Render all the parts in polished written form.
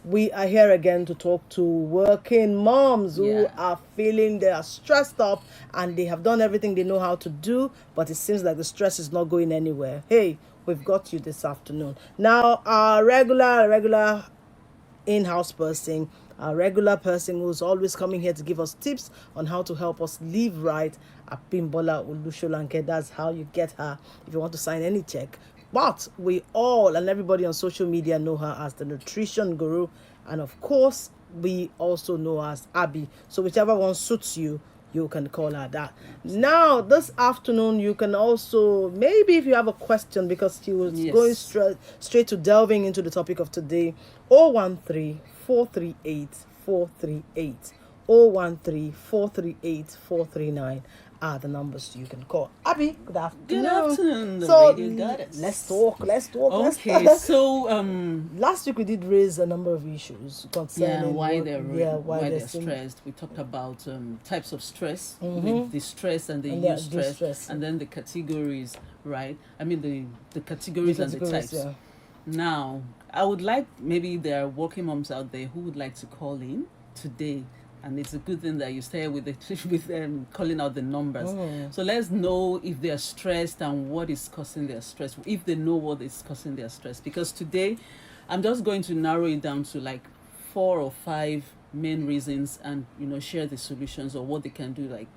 we are here again to talk to working moms who are feeling they are stressed up and they have done everything they know how to do, but it seems like the stress is not going anywhere. Hey, we've got you this afternoon. Now, our regular in-house person, a regular person who's always coming here to give us tips on how to help us live right, Abimbola Olu-Sholanke. That's how you get her if you want to sign any check. But we all and everybody on social media know her as the nutrition guru, and of course we also know her as Abby. So whichever one suits you, you can call her that. Now, this afternoon, you can also, maybe if you have a question, because she was going straight to delving into the topic of today, 013 438 438 013 438 439 are the numbers you can call. Abby, good afternoon. Good afternoon, the So radio goddess. let's talk. Okay, so last week we did raise a number of issues concerning why they're stressed. We talked about types of stress, the distress and the eustress, and then the categories, right? I mean the categories and the types. Yeah. Now, I would like, maybe there are working moms out there who would like to call in today. And it's a good thing that you stay with calling out the numbers. So let's know if they are stressed and what is causing their stress, if they know what is causing their stress. Because today, I'm just going to narrow it down to like 4 or 5 main reasons, and share the solutions or what they can do like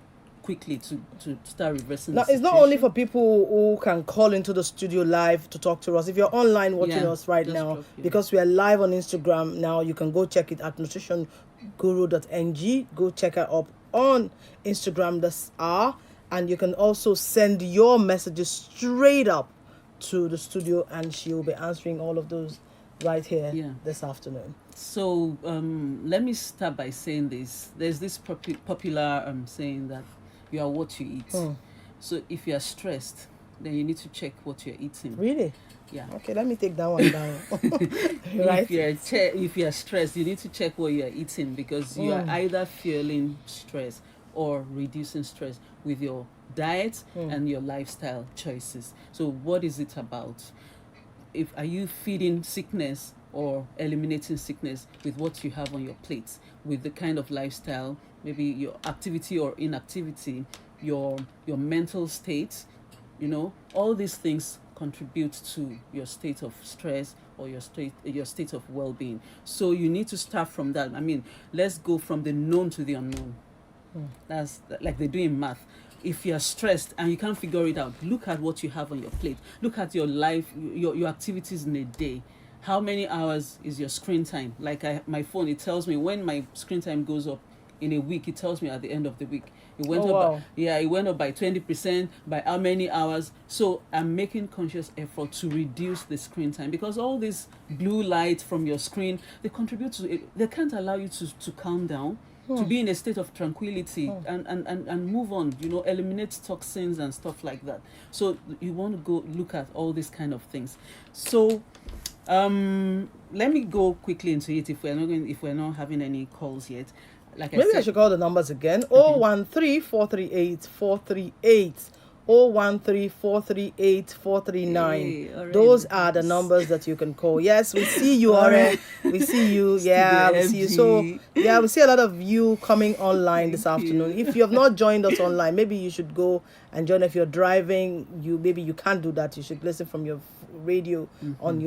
quickly to start reversing. Now, it's not only for people who can call into the studio live to talk to us. If you're online watching us right now, because we are live on Instagram now, you can go check it at nutritionguru.ng. Go check her up on Instagram this hour, and you can also send your messages straight up to the studio, and she'll be answering all of those right here this afternoon. So let me start by saying this. There's this popular saying that you are what you eat. So if you are stressed, then you need to check what you're eating. Really? Yeah. Okay, let me take that one down. Right. If you're stressed, you need to check what you're eating, because you are either feeling stress or reducing stress with your diet and your lifestyle choices. So what is it about? Are you feeding sickness or eliminating sickness with what you have on your plate, with the kind of lifestyle, maybe your activity or inactivity, your mental state, all these things contribute to your state of stress or your state of well-being. So you need to start from that. I mean, let's go from the known to the unknown. That's like they do in math. If you're stressed and you can't figure it out, look at what you have on your plate. Look at your life, your activities in a day. How many hours is your screen time? Like my phone, it tells me when my screen time goes up in a week. It tells me at the end of the week. It went up. It went up by 20%. By how many hours? So I'm making conscious effort to reduce the screen time, because all this blue light from your screen, they contribute to it. They can't allow you to calm down, to be in a state of tranquility and move on. Eliminate toxins and stuff like that. So you want to go look at all these kind of things. So let me go quickly into it if we're not having any calls yet. Maybe I should call the numbers again. 013 438 438 013 438 439. Those are the numbers that you can call. Yes, we see you, Ore. We see you. Yeah, we see you. So, we see a lot of you coming online this afternoon. If you have not joined us online, maybe you should go and join. If you're driving, maybe you can't do that. You should listen from your radio on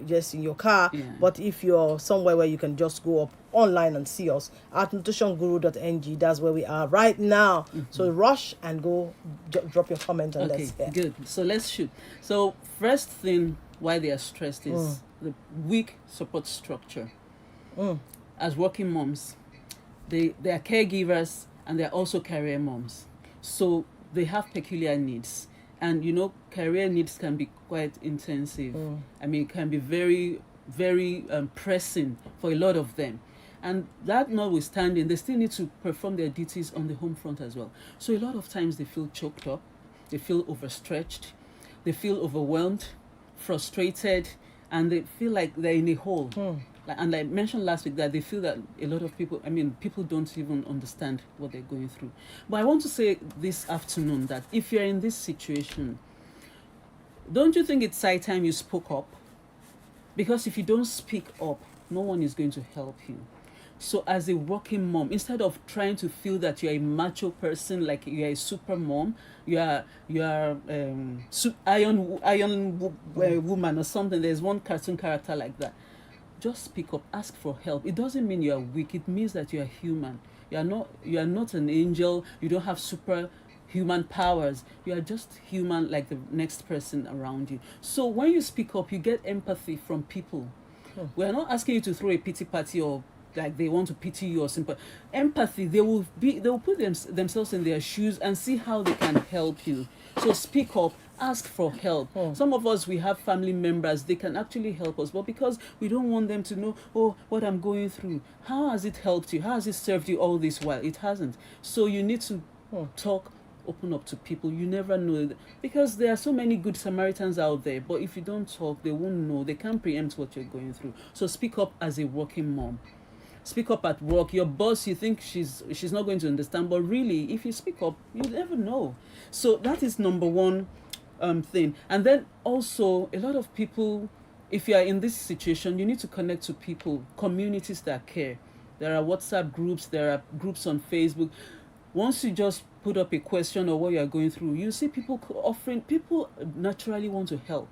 just in your car. But if you're somewhere where you can just go up online and see us at nutritionguru.ng, that's where we are right now. So rush and go drop your comment and let's hear. Good. So let's shoot. So first thing why they are stressed is the weak support structure. As working moms, they are caregivers and they're also career moms. So they have peculiar needs. And career needs can be quite intensive. I mean, it can be very, very pressing for a lot of them. And that notwithstanding, they still need to perform their duties on the home front as well. So a lot of times they feel choked up, they feel overstretched, they feel overwhelmed, frustrated, and they feel like they're in a hole. And like I mentioned last week, that they feel that a lot of people don't even understand what they're going through. But I want to say this afternoon that if you're in this situation, don't you think it's high time you spoke up? Because if you don't speak up, no one is going to help you. So as a working mom, instead of trying to feel that you're a macho person, like you're a super mom, you are woman or something. There's one cartoon character like that. Just speak up, ask for help. It doesn't mean you are weak. It means that you are human. You are not an angel. You don't have super human powers. You are just human like the next person around you. So when you speak up, you get empathy from people. We are not asking you to throw a pity party or like they want to pity you or simple empathy. They will put themselves in their shoes and see how they can help you. So speak up, ask for help. Some of us, we have family members, they can actually help us, but because we don't want them to know, oh, what I'm going through, how has it helped you, how has it served you all this while? It hasn't. So you need to talk, open up to people. You never know, because there are so many good Samaritans out there, but if you don't talk, they won't know. They can't preempt what you're going through. So speak up as a working mom. Speak up at work. Your boss, you think she's not going to understand, but really, if you speak up, you never know. So that is number one thing. And then also, a lot of people, if you are in this situation, you need to connect to people, communities that care. There are WhatsApp groups, there are groups on Facebook. Once you just put up a question or what you are going through, you see people offering. People naturally want to help.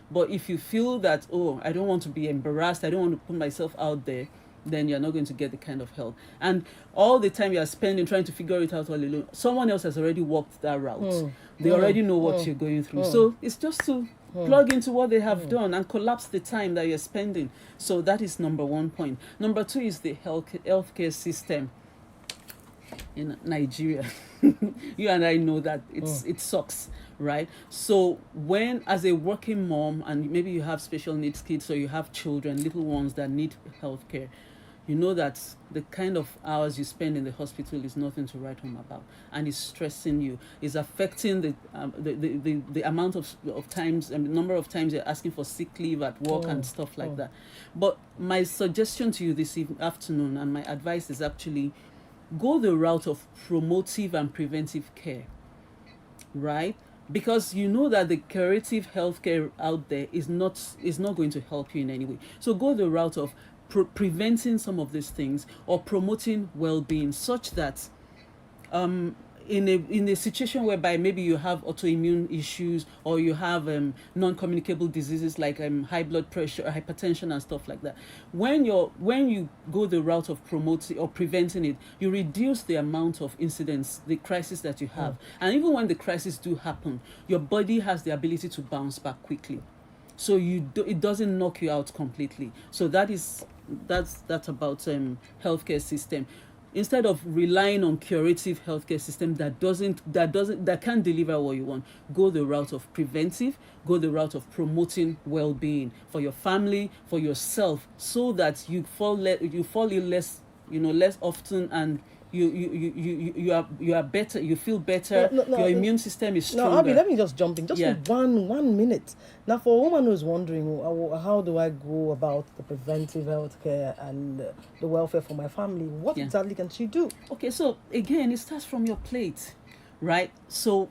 But if you feel that, oh, I don't want to be embarrassed, I don't want to put myself out there, then you're not going to get the kind of help. And all the time you're spending trying to figure it out all alone, someone else has already walked that route. They already know what you're going through. So it's just to plug into what they have done and collapse the time that you're spending. So that is number one point. Number two is the healthcare system in Nigeria. You and I know that it sucks, right? So when, as a working mom, and maybe you have special needs kids or you have children, little ones that need healthcare, you know that the kind of hours you spend in the hospital is nothing to write home about, and it's stressing you. It's affecting the amount of times and the number of times you're asking for sick leave at work and stuff like that. But my suggestion to you this afternoon, and my advice, is actually go the route of promotive and preventive care, right? Because you know that the curative healthcare out there is not going to help you in any way. So go the route of preventing some of these things, or promoting well-being, such that in a situation whereby maybe you have autoimmune issues, or you have non-communicable diseases like high blood pressure, hypertension, and stuff like that, when you go the route of promoting or preventing it, you reduce the amount of incidents, the crisis that you have. And even when the crises do happen, your body has the ability to bounce back quickly, so it doesn't knock you out completely. So that's about healthcare system. Instead of relying on curative healthcare system that can't deliver what you want, go the route of preventive, go the route of promoting well-being for your family, for yourself, so that you fall ill less often, and you are better, you feel better. Your immune system is stronger. No, Abby, let me just jump in just for one minute. Now, for a woman who's wondering, how do I go about the preventive healthcare and the welfare for my family, what exactly can she do? Okay, so again, it starts from your plate, right? So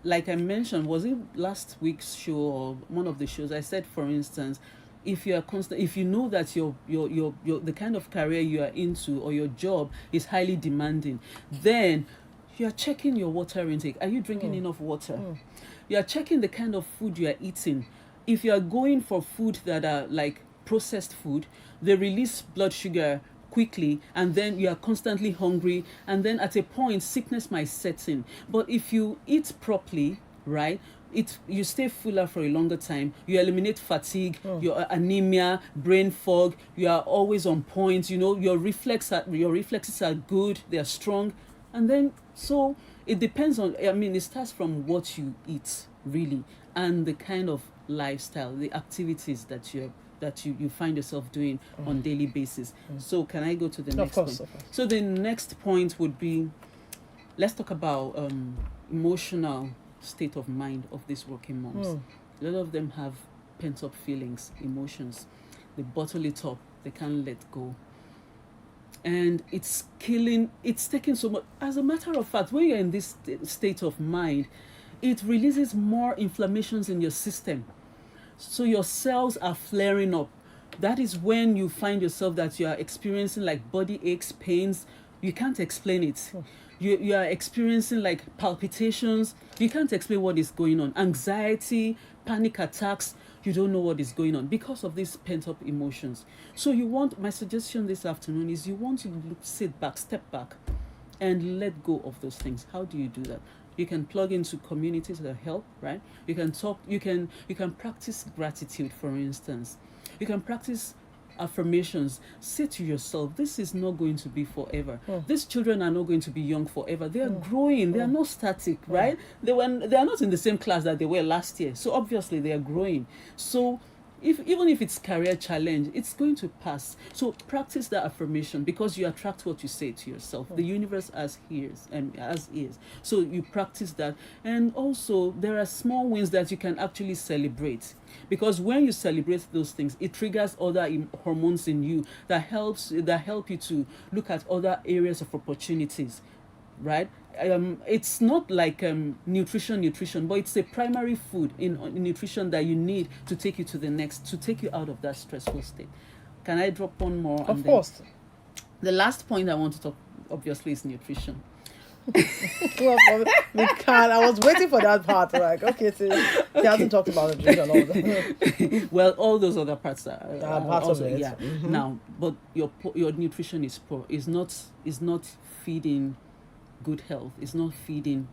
like I mentioned, was it last week's show or one of the shows, I said, for instance, if you know that your the kind of career you are into, or your job is highly demanding, then you are checking your water intake. Are you drinking enough water? You are checking the kind of food you are eating. If you are going for food that are like processed food, they release blood sugar quickly, and then you are constantly hungry, and then at a point sickness might set in. But if you eat properly, right, you stay fuller for a longer time. You eliminate fatigue, your anemia, brain fog. You are always on point. Your reflexes are good. They are strong, and then so it depends on. It starts from what you eat really, and the kind of lifestyle, the activities that you find yourself doing on daily basis. So can I go to the next point? So the next point would be, let's talk about emotional state of mind of these working moms. A lot of them have pent up feelings, emotions. They bottle it up. They can't let go. And it's taking so much. As a matter of fact, when you're in this state of mind, it releases more inflammations in your system. So your cells are flaring up. that is when you find yourself that you are experiencing like body aches, pains. You can't explain it. You are experiencing like palpitations. You can't explain what is going on. Anxiety, panic attacks. You don't know what is going on because of these pent up emotions. So my suggestion this afternoon is you want to sit back, step back, and let go of those things. How do you do that? You can plug into communities that help, right? You can talk, you can practice gratitude, for instance. You can practice affirmations. Say to yourself, this is not going to be forever. These children are not going to be young forever. They are growing. They are not static, right? They are not in the same class that they were last year. So obviously they are growing. So even if it's career challenge, it's going to pass. So practice that affirmation, because you attract what you say to yourself. The universe has ears and has ears. So you practice that. And also there are small wins that you can actually celebrate, because when you celebrate those things, it triggers other hormones in you that help you to look at other areas of opportunities, right? It's not like nutrition, but it's a primary food in nutrition that you need to take you to take you out of that stressful state. Can I drop one more? Of course. The last point I want to talk, obviously, is nutrition. We can. I was waiting for that part. Like, okay, so he hasn't talked about nutrition all that. Well, all those other parts are parts also, of it. yeah. Now, but your nutrition is poor. Is not feeding good health. It's not feeding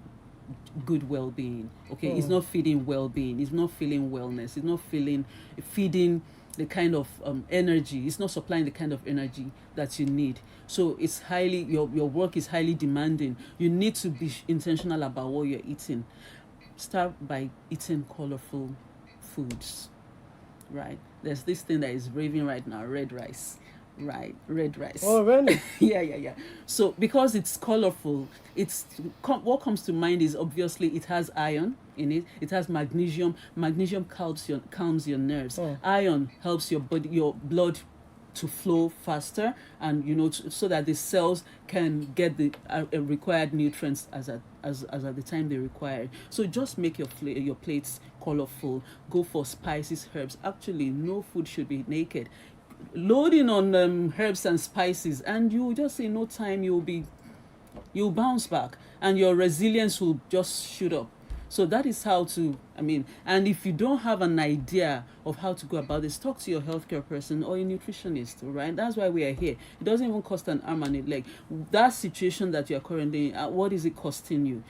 good well-being. Okay, it's not feeding well-being. It's not feeling wellness. It's not feeding the kind of energy. It's not supplying the kind of energy that you need. So it's your work is highly demanding. You need to be intentional about what you're eating. Start by eating colorful foods, right? There's this thing that is raving right now, red rice. Right, red rice. Oh, really? yeah. So because it's colorful, what comes to mind is obviously it has iron in it. It has magnesium. Magnesium calms your nerves. Iron helps your blood to flow faster, and so that the cells can get the required nutrients as at the time they require. So just make your plates colorful. Go for spices, herbs. Actually, no food should be naked. Loading on herbs and spices, and you just in no time you'll bounce back, and your resilience will just shoot up. So that is how to, and if you don't have an idea of how to go about this, talk to your healthcare person or your nutritionist, right? That's why we are here. It doesn't even cost an arm and a leg. That situation that you're currently in, what is it costing you?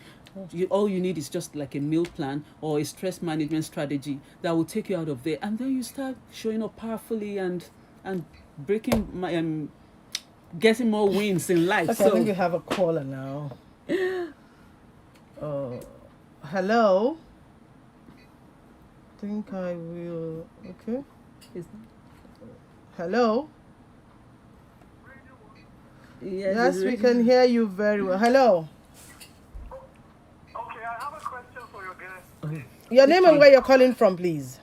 All you need is just like a meal plan or a stress management strategy that will take you out of there, and then you start showing up powerfully and breaking getting more wins in life. Okay, I think we have a caller now. Hello. I think I will. Okay. Hello. Yes, we can hear you very well. Hello. Okay, I have a question for your guest. Your name and where you're calling from, please.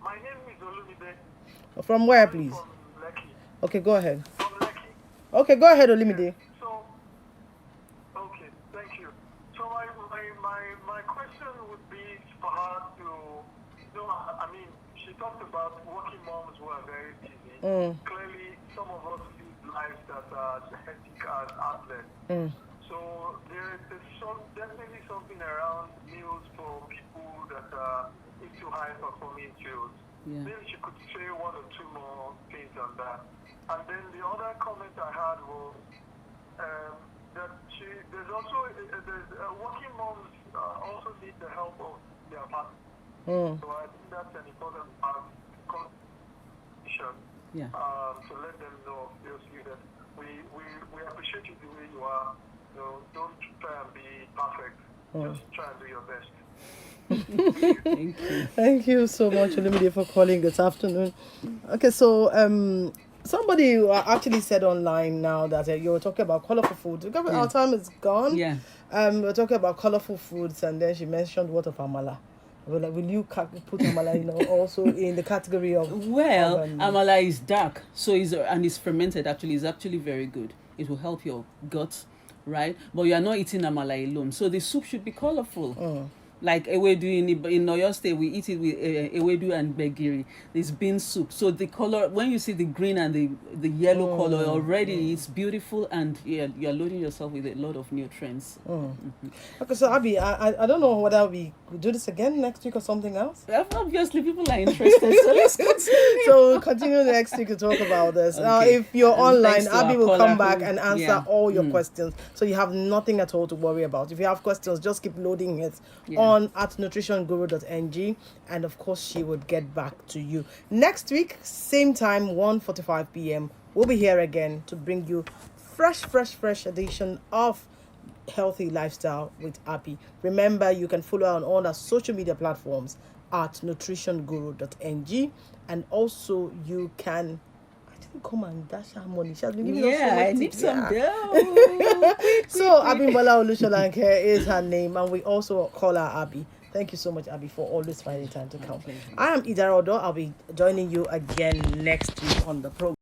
My name is Olumide. From where, please? From Lekki. Okay, go ahead. From Lekki. Okay, go ahead, Olumide. So, okay, thank you. So my question would be for her to, she talked about working moms who are very busy. Clearly, some of us live lives that are as hectic as athletes. So there's definitely something around meals for people that are into high performing fields. Yeah. Maybe she could say one or two more things on that. And then the other comment I had was that there's working moms also need the help of their partner. So I think that's an important part of conversation. Yeah. To let them know, obviously, that we appreciate you the way you are. Don't try and be perfect. Just try and do your best. Thank you. Thank you so much, Olumide, for calling this afternoon. Okay, so somebody actually said online now that you were talking about colorful foods. Because our time is gone. Yeah. We're talking about colorful foods, and then she mentioned what of amala. Will you put amala, also in the category of? Well, amala is dark, so it's fermented. Actually, it's actually very good. It will help your gut, right? But you are not eating amala alone, so the soup should be colorful. like ewedu in Oyo State, we eat it with ewedu and gbegiri. It's bean soup. So the color, when you see the green and the yellow color already, it's beautiful, and you're loading yourself with a lot of nutrients. Okay, so Abby, I don't know whether we could do this again next week or something else. Obviously, people are interested, so let's continue. So we'll continue next week to talk about this. Okay. If you're online, to Abby our will caller come back who- and answer yeah. all your questions. So you have nothing at all to worry about. If you have questions, just keep loading it Yeah. on at nutritionguru.ng, and of course she would get back to you. Next week, same time, 1:45 p.m. We'll be here again to bring you fresh edition of Healthy Lifestyle with Abby. Remember, you can follow her on all our social media platforms at nutritionguru.ng, and also you can come and dash her money. She has been giving us so much I need tips. some Yeah. dough. So Abimbola Olu-Sholanke is her name, and we also call her Abby. Thank you so much, Abby, for always finding time to come. pleasure. I am Idara Odo. I'll be joining you again next week on the program.